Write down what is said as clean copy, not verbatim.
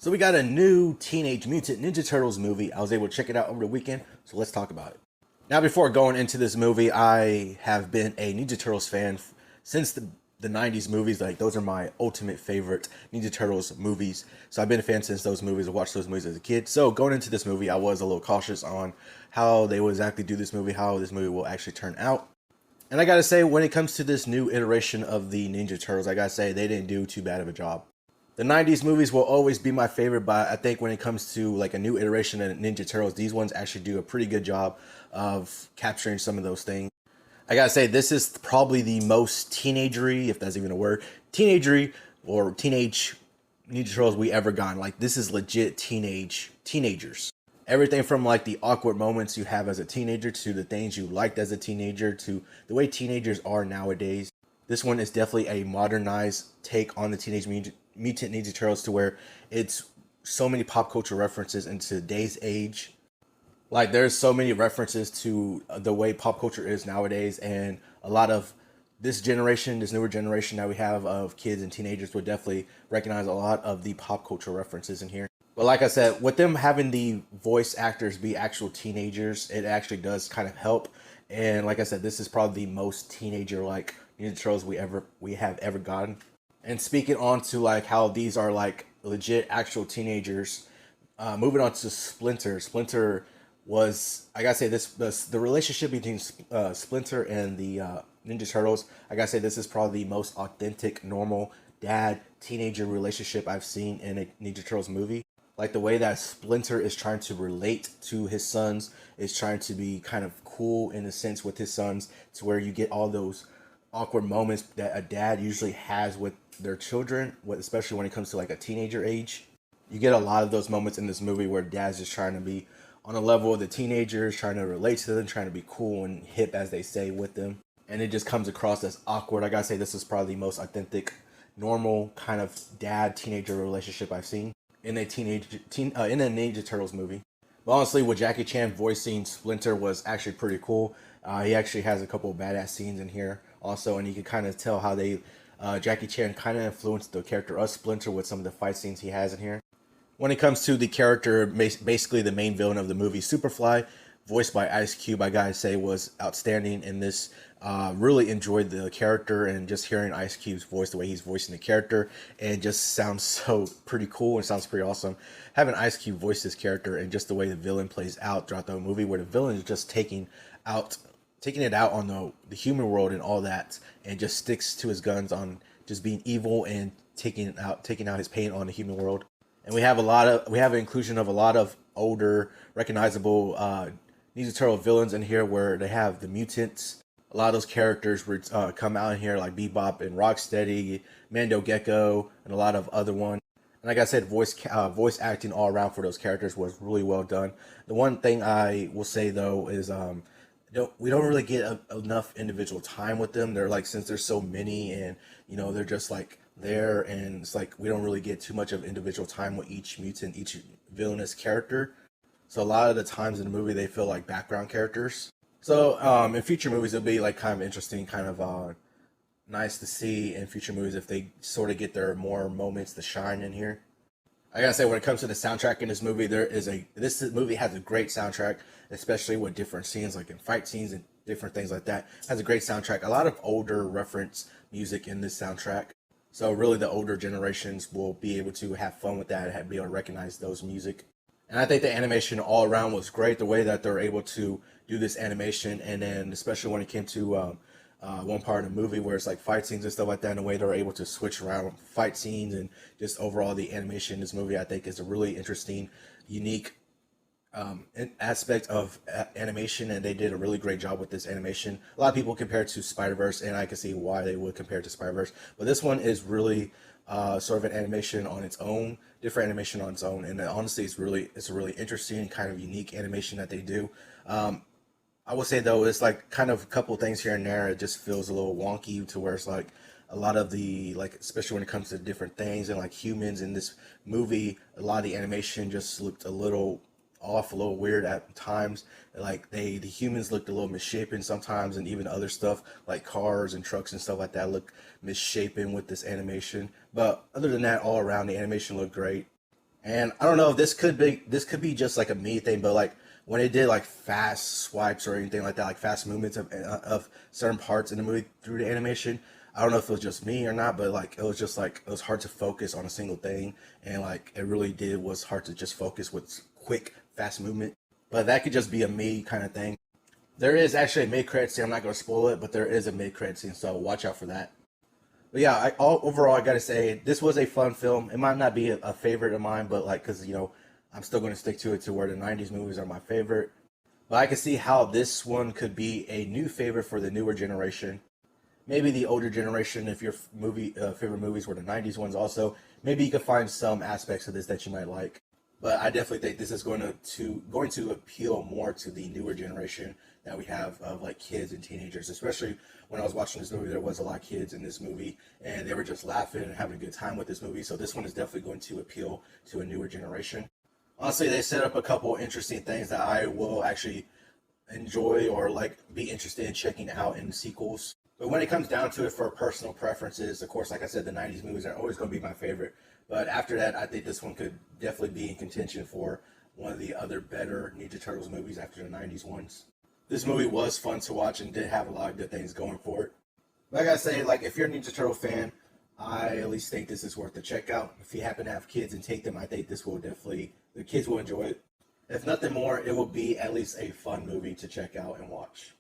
So we got a new Teenage Mutant Ninja Turtles movie. I was able to check it out over the weekend, so let's talk about it. Now, before going into this movie, I have been a Ninja Turtles fan since the 90s movies. Like, those are my ultimate favorite Ninja Turtles movies. So I've been a fan since those movies. I watched those movies as a kid. So going into this movie, I was a little cautious on how they will exactly do this movie, how this movie will actually turn out. And I gotta say, when it comes to this new iteration of the Ninja Turtles, I gotta say they didn't do too bad of a job. The 90s movies will always be my favorite, but I think when it comes to like a new iteration of Ninja Turtles, these ones actually do a pretty good job of capturing some of those things. I gotta say, this is probably the most teenagery, if that's even a word, teenagery or teenage Ninja Turtles we ever gotten. Like, this is legit teenagers. Everything from like the awkward moments you have as a teenager to the things you liked as a teenager to the way teenagers are nowadays. This one is definitely a modernized take on the Mutant Ninja Turtles, to where it's so many pop culture references in today's age. Like, there's so many references to the way pop culture is nowadays, and a lot of this generation, this newer generation that we have of kids and teenagers, would definitely recognize a lot of the pop culture references in here. But like I said, with them having the voice actors be actual teenagers, it actually does kind of help. And like I said, this is probably the most teenager like Ninja Turtles we have ever gotten. And speaking on to like how these are like legit actual teenagers, moving on to Splinter. Splinter was, I gotta say, the relationship between Splinter and the Ninja Turtles. I gotta say, this is probably the most authentic, normal dad teenager relationship I've seen in a Ninja Turtles movie. Like, the way that Splinter is trying to relate to his sons, is trying to be kind of cool in a sense with his sons, to where you get all those awkward moments that a dad usually has with their children, especially when it comes to like a teenager age. You get a lot of those moments in this movie where dad's just trying to be on a level of the teenagers, trying to relate to them, trying to be cool and hip, as they say, with them. And it just comes across as awkward. I gotta say, this is probably the most authentic, normal kind of dad teenager relationship I've seen in a in a Ninja Turtles movie. But honestly, with Jackie Chan voicing Splinter was actually pretty cool. He actually has a couple of badass scenes in here also, and you can kind of tell how Jackie Chan kind of influenced the character of Splinter with some of the fight scenes he has in here. When it comes to the character, basically the main villain of the movie, Superfly, voiced by Ice Cube, I gotta say was outstanding in this. Really enjoyed the character, and just hearing Ice Cube's voice, the way he's voicing the character, and just sounds so pretty cool and sounds pretty awesome. Having Ice Cube voice this character, and just the way the villain plays out throughout the movie, where the villain is just taking it out on the human world and all that, and just sticks to his guns on just being evil and taking out his pain on the human world. And we have an inclusion of a lot of older recognizable Ninja Turtle villains in here, where they have the mutants. A lot of those characters come out in here, like Bebop and Rocksteady, Mando Gecko, and a lot of other ones. And like I said, voice acting all around for those characters was really well done. The one thing I will say though is we don't really get enough individual time with them. They're like, since there's so many, and they're just like there, and it's like we don't really get too much of individual time with each mutant, each villainous character. So a lot of the times in the movie they feel like background characters. So in future movies it'll be like kind of interesting, kind of nice to see in future movies if they sort of get their more moments to shine in here. I gotta say, when it comes to the soundtrack in this movie, this movie has a great soundtrack, especially with different scenes, like in fight scenes and different things like that. It has a great soundtrack. A lot of older reference music in this soundtrack. So really, the older generations will be able to have fun with that and be able to recognize those music. And I think the animation all around was great. The way that they're able to do this animation, and then especially when it came to one part of the movie where it's like fight scenes and stuff like that, and the way they're able to switch around fight scenes, and just overall the animation in this movie, I think is a really interesting, unique aspect of animation, and they did a really great job with this animation. A lot of people compare it to Spider-Verse, and I can see why they would compare it to Spider-Verse, but this one is really sort of an animation on its own, different animation on its own, and honestly, it's a really interesting kind of unique animation that they do. I will say though, it's like kind of a couple things here and there. It just feels a little wonky, to where it's like a lot of the, like, especially when it comes to different things and like humans in this movie, a lot of the animation just looked a little off, a little weird at times. Like, the humans looked a little misshapen sometimes, and even other stuff like cars and trucks and stuff like that look misshapen with this animation. But other than that, all around the animation looked great. And I don't know if this could be just like a me thing, but like when it did like fast swipes or anything like that, like fast movements of certain parts in the movie through the animation, I don't know if it was just me or not, but like it was just like it was hard to focus on a single thing, and like it really did was hard to just focus with quick fast movement. But that could just be a me kind of thing. There is actually a mid credit scene. I'm not going to spoil it, but there is a mid credit scene, so watch out for that. But yeah, overall, I gotta say this was a fun film. It might not be a favorite of mine, but like, cause I'm still gonna stick to it to where the '90s movies are my favorite. But I can see how this one could be a new favorite for the newer generation. Maybe the older generation, if your movie favorite movies were the '90s ones, also maybe you could find some aspects of this that you might like. But I definitely think this is going to appeal more to the newer generation that we have of like kids and teenagers. Especially when I was watching this movie, there was a lot of kids in this movie, and they were just laughing and having a good time with this movie. So this one is definitely going to appeal to a newer generation. Honestly, they set up a couple interesting things that I will actually enjoy or like be interested in checking out in sequels. But when it comes down to it for personal preferences, of course, like I said, the '90s movies are always going to be my favorite. But after that, I think this one could definitely be in contention for one of the other better Ninja Turtles movies after the '90s ones. This movie was fun to watch and did have a lot of good things going for it. Like I say, like if you're a Ninja Turtle fan, I at least think this is worth a check out. If you happen to have kids and take them, I think this will definitely the kids will enjoy it. If nothing more, it will be at least a fun movie to check out and watch.